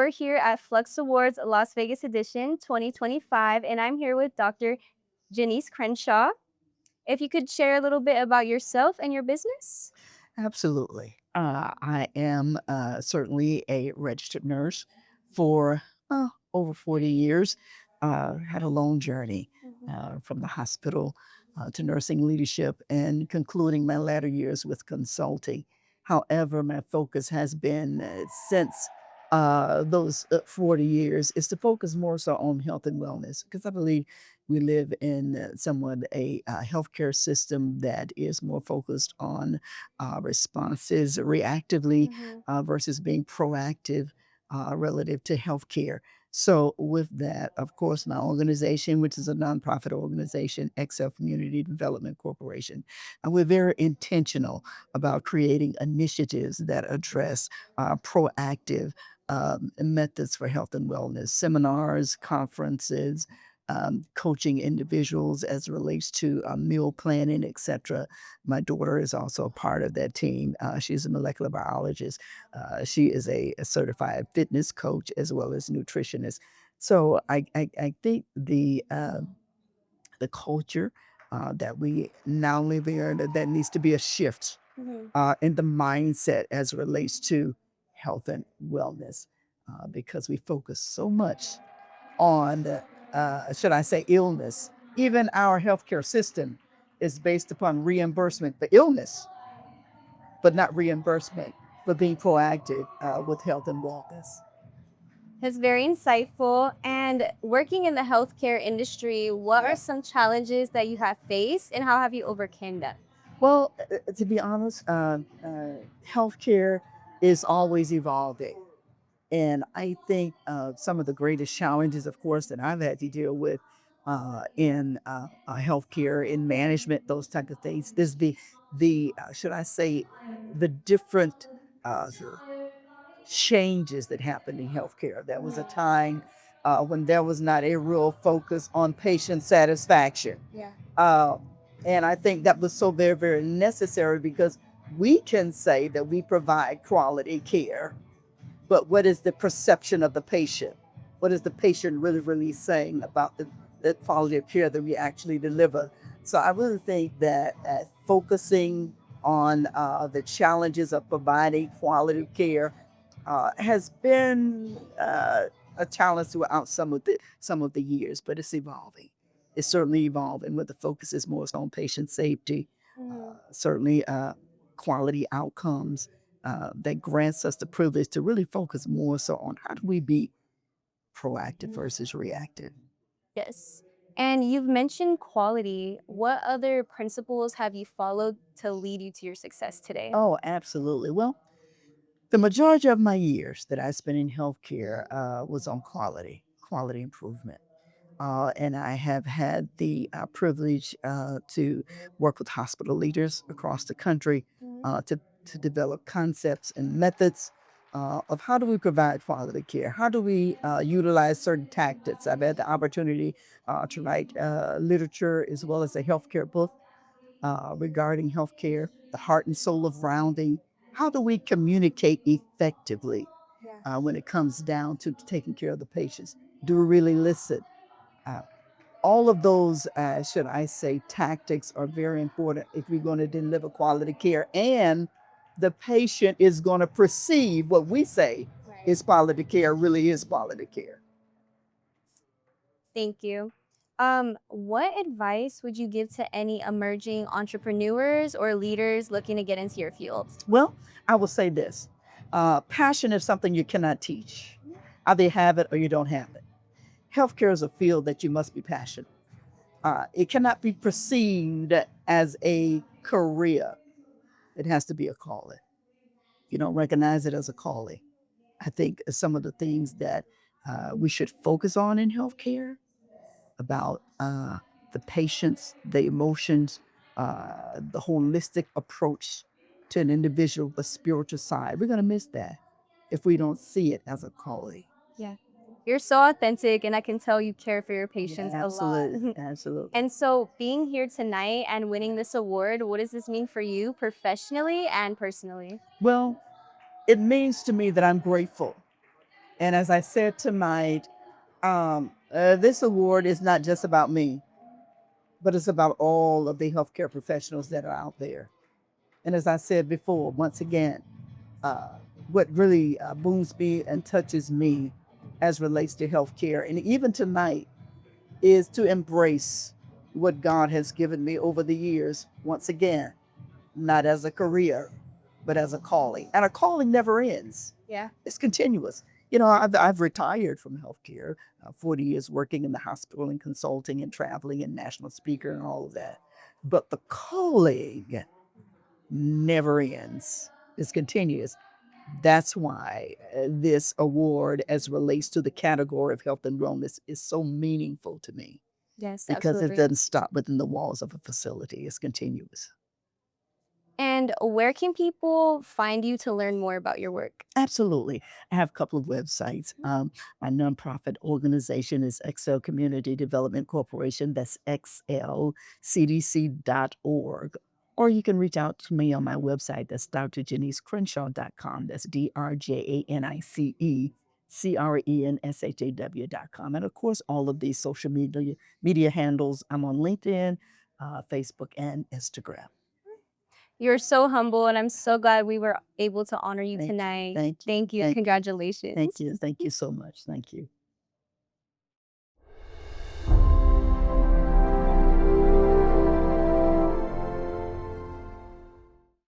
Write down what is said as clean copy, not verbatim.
we're here at Fluxx Awards Las Vegas Edition 2025, and I'm here with Dr. Janice Crenshaw. If you could share a little bit about yourself and your business. Absolutely. I am certainly a registered nurse for over 40 years. Had a long journey Mhm. from the hospital to nursing leadership and concluding my latter years with consulting. However, my focus has been since those 40 years is to focus more so on health and wellness because I believe we live in somewhat a healthcare system that is more focused on responses reactively Mhm. versus being proactive relative to healthcare. So, with that, of course, my organization, which is a nonprofit organization, Excel Community Development Corporation, and we're very intentional about creating initiatives that address proactive methods for health and wellness, seminars, conferences, coaching individuals as it relates to meal planning, etc. My daughter is also a part of that team. She's a molecular biologist. She is a certified fitness coach as well as nutritionist. So I think the culture that we now live in that needs to be a shift Mhm. in the mindset as it relates to health and wellness because we focus so much on, should I say, illness. Even our healthcare system is based upon reimbursement for illness, but not reimbursement for being proactive with health and wellness. That's very insightful. And working in the healthcare industry, what are some challenges that you have faced and how have you overcome them? Well, to be honest, healthcare is always evolving. And I think some of the greatest challenges, of course, that I've had to deal with in healthcare, in management, those type of things, is the should I say, the different uh, changes that happened in healthcare. There was a time when there was not a real focus on patient satisfaction. Yeah. Uh, and I think that was so very, very necessary because we can say that we provide quality care, but what is the perception of the patient? What is the patient really, really saying about the quality of care that we actually deliver? So I really think that focusing on the challenges of providing quality care has been a challenge throughout some of the years, but it's evolving. It's certainly evolving, where the focus is more on patient safety, Mhm. certainly quality outcomes that grants us the privilege to really focus more so on how do we be proactive versus reactive. Yes. And you've mentioned quality. What other principles have you followed to lead you to your success today? Oh, absolutely. Well, the majority of my years that I spent in healthcare was on quality improvement. And I have had the privilege to work with hospital leaders across the country Mhm. to develop concepts and methods of how do we provide quality care? How do we utilize certain tactics? I've had the opportunity to write literature as well as a healthcare book regarding healthcare, the heart and soul of rounding. How do we communicate effectively Yeah. when it comes down to taking care of the patients? Do we really listen? Uh, all of those, should I say, tactics are very important if we're going to deliver quality care. And the patient is going to perceive what we say Right. is quality care really is quality care. Thank you. What advice would you give to any emerging entrepreneurs or leaders looking to get into your field? Well, I will say this passion is something you cannot teach. Either you have it or you don't have it. Healthcare is a field that you must be passionate. It cannot be perceived as a career, it has to be a calling. You don't recognize it as a calling. I think some of the things that we should focus on in healthcare about the patients, the emotions, the holistic approach to an individual, the spiritual side. We're going to miss that if we don't see it as a calling. Yeah. You're so authentic, and I can tell you care for your Yeah, patients a lot. absolutely. Absolutely. And so, being here tonight and winning this award, what does this mean for you professionally and personally? Well, it means to me that I'm grateful. And as I said tonight, this award is not just about me, but it's about all of the healthcare professionals that are out there. And as I said before, once again, uh, what really booms me and touches me as relates to healthcare, and even tonight, is to embrace what God has given me over the years. Once again, not as a career, but as a calling. And a calling never ends. Yeah. It's continuous. You know, I've retired from healthcare, 40 years working in the hospital and consulting and traveling and national speaker and all of that. But the calling never ends. It's continuous. That's why this award, as relates to the category of health and wellness, is so meaningful to me Yes, because it absolutely. doesn't stop within the walls of a facility. It's continuous. And where can people find you to learn more about your work? Absolutely. I have a couple of websites. My nonprofit organization is XL Community Development Corporation. That's xlcdc.org. Or you can reach out to me on my website. That's drjanicecrenshaw.com. That's DRJANICECRENSHAW.com. And of course, all of these social media handles. I'm on LinkedIn, Facebook, and Instagram. You're so humble, and I'm so glad we were able to honor you Thank you. tonight. Thank you. Thank you. Thank you. Congratulations. Thank you. Thank you so much. Thank you.